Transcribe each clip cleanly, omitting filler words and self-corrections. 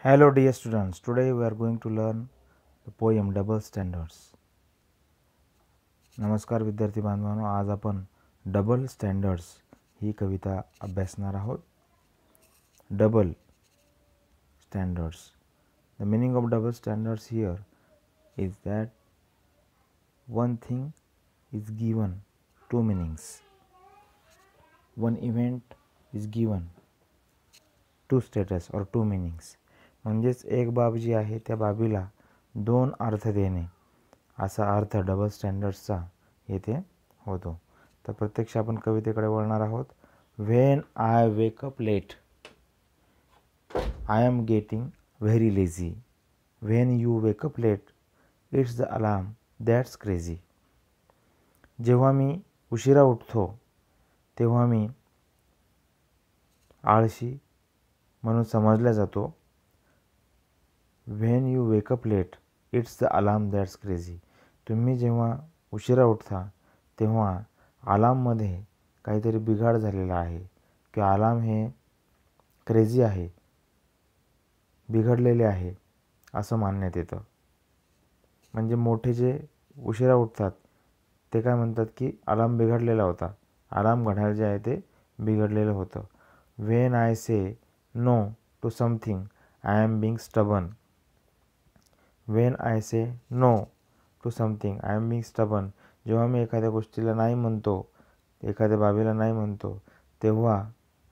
Hello dear students, today we are going to learn the poem Double Standards. नमस्कार विद्यार्थी बांधवांनो, आज आपण डबल स्टँडर्ड्स ही कविता अभ्यासणार आहोत. Double standards. The meaning of double standards here is that one thing is given two meanings. One event is given two status or two meanings. म्हणजेच एक बाब जी आहे त्या बाबीला दोन अर्थ देणे असा अर्थ डबल स्टँडर्ड्सचा येथे होतो. तर प्रत्यक्ष आपण कवितेकडे वळणार आहोत. When I wake up late I am getting very lazy. When you wake up late it's the alarm that's crazy. जेव्हा मी उशिरा उठतो तेव्हा मी आळशी म्हणून समजला जातो. When you wake up late it's the alarm that's crazy. तुम्ही जेव्हा उशिरा उठता तेव्हा अलार्ममध्ये काहीतरी बिघाड झालेला आहे किंवा अलार्म हे क्रेझी आहे, बिघडलेले आहे असं मानण्यात येतं. म्हणजे मोठे जे उशिरा उठतात ते काय म्हणतात की अलार्म बिघडलेला होता, अलार्म घड्याळ जे आहे ते बिघडलेलं होतं. When I say no to something I am being stubborn. When I say no to something I am being stubborn. जेव्हा मी एखाद्या गोष्टीला नाही म्हणतो, एखाद्या बाबीला नाही म्हणतो तेव्हा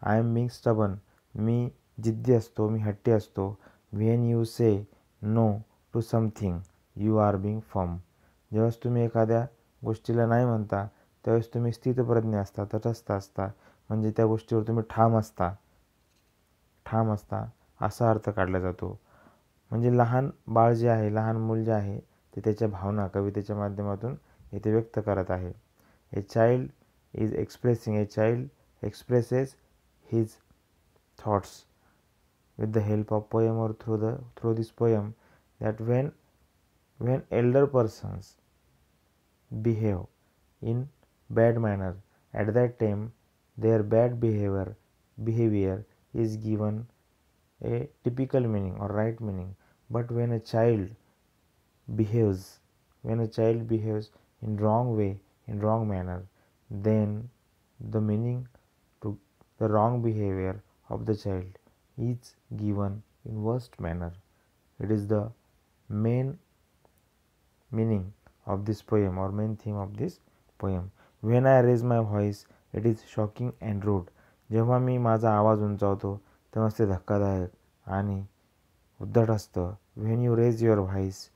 आय एम बिंग स्टबन, मी जिद्दी असतो, मी हट्टी असतो. When you say no to something you are being firm. जेव्हा तुम्ही एखाद्या गोष्टीला नाही म्हणता त्यावेळेस तुम्ही स्थितप्रज्ञ असता, तटस्थ असता, म्हणजे त्या गोष्टीवर तुम्ही ठाम असता असा अर्थ काढला जातो. म्हणजे लहान बाळ जे आहे, लहान मूल जे आहे ते त्याच्या भावना कवितेच्या माध्यमातून येथे व्यक्त करत आहे. A child expresses his thoughts with the help of poem or through this poem, that when elder persons behave in bad manner, at that time their bad behavior is given a typical meaning or right meaning. But when a child behaves in wrong way, in wrong manner, then the meaning to the wrong behavior of the child is given in worst manner. It is the main meaning of this poem or main theme of this poem. When I raise my voice it is shocking and rude. जेव्हा मी माझा आवाज उंचावतो तेव्हा ते धक्कादायक आणि उद्धट असतं. When you raise your voice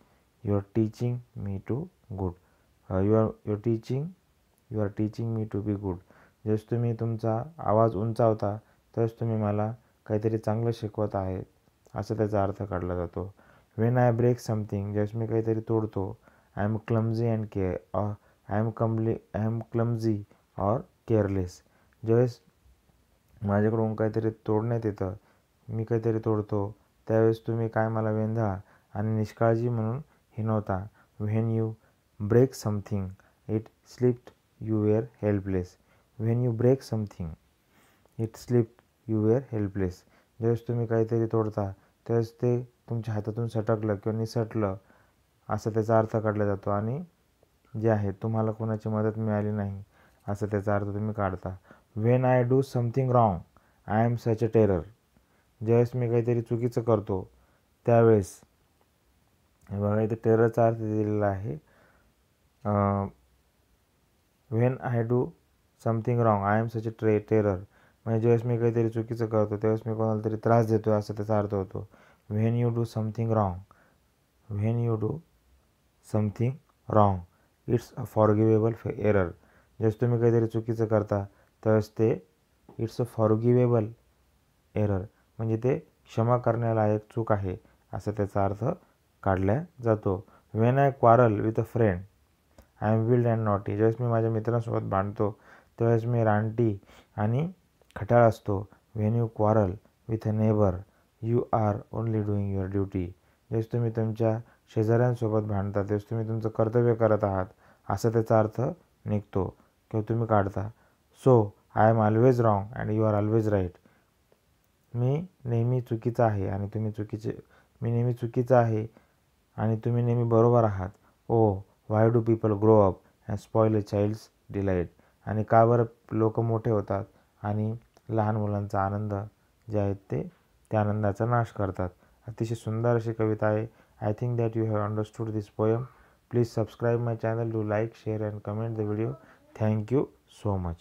you are teaching me to good. You are teaching me to be good. जेव्हा तुम्ही तुमचा आवाज उंचावता तेव्हाच तुम्ही मला काहीतरी चांगलं शिकवत आहेत असं त्याचा अर्थ काढला जातो. व्हेन आय ब्रेक समथिंग, ज्यावेळेस मी काहीतरी तोडतो, I am clumsy or careless. ज्यावेळेस माझ्याकडून काहीतरी तोडण्यात येतं, मी काहीतरी तोडतो त्यावेळेस तुम्ही काय मला वेंधळा आणि निष्काळजी म्हणून हिणवता. When you break something it slipped you were helpless. When you break something it slipped you were helpless. ज्यावेळेस तुम्ही काहीतरी तोडता त्यावेळेस ते तुमच्या हातातून सटकलं किंवा निसटलं असं त्याचा अर्थ काढला जातो आणि जे आहे तुम्हाला कोणाची मदत मिळाली नाही असं त्याचा अर्थ तुम्ही काढता. When I do something wrong I am such a terror. ज्यावेळेस मी काहीतरी चुकीचं करतो त्यावेळेस बघा इथे टेररचा अर्थ दिलेला आहे. When I do something wrong I am such a terror. म्हणजे ज्यावेळेस मी काहीतरी चुकीचं करतो त्यावेळेस मी कोणाला तरी त्रास देतो आहे असं त्याचा अर्थ होतो. When you do something wrong it's a forgivable error. ज्यावेळेस तुम्ही काहीतरी चुकीचं करता त्यावेळेस ते इट्स अ फॉरगिवेबल एरर, म्हणजे ते क्षमा करण्यालायक चूक आहे असं त्याचा अर्थ काढला जातो. When I quarrel with a friend I am wild and naughty. ज्यावेळेस मी माझ्या मित्रांसोबत भांडतो त्यावेळेस मी रानटी आणि खटाळ असतो. When you quarrel with a neighbour you are only doing your duty. ज्यावेळेस तुम्ही तुमच्या शेजाऱ्यांसोबत भांडता त्यावेळेस तुम्ही तुमचं कर्तव्य करत आहात असा त्याचा अर्थ निघतो किंवा तुम्ही काढता. So I am always wrong and you are always right. मी नेहमी चुकीचा आहे आणि मी नेहमी चुकीचा आहे आणि तुम्ही नेहमी बरोबर आहात. Oh why do people grow up and spoil a child's delight. आणि का बरं लोक मोठे होतात आणि लहान मुलांचा आनंद जे आहेत त्या आनंदाचा नाश करतात. अतिशय सुंदर अशी कविता आहे. I think that you have understood this poem. Please subscribe my channel, do like, share and comment the video. Thank you so much.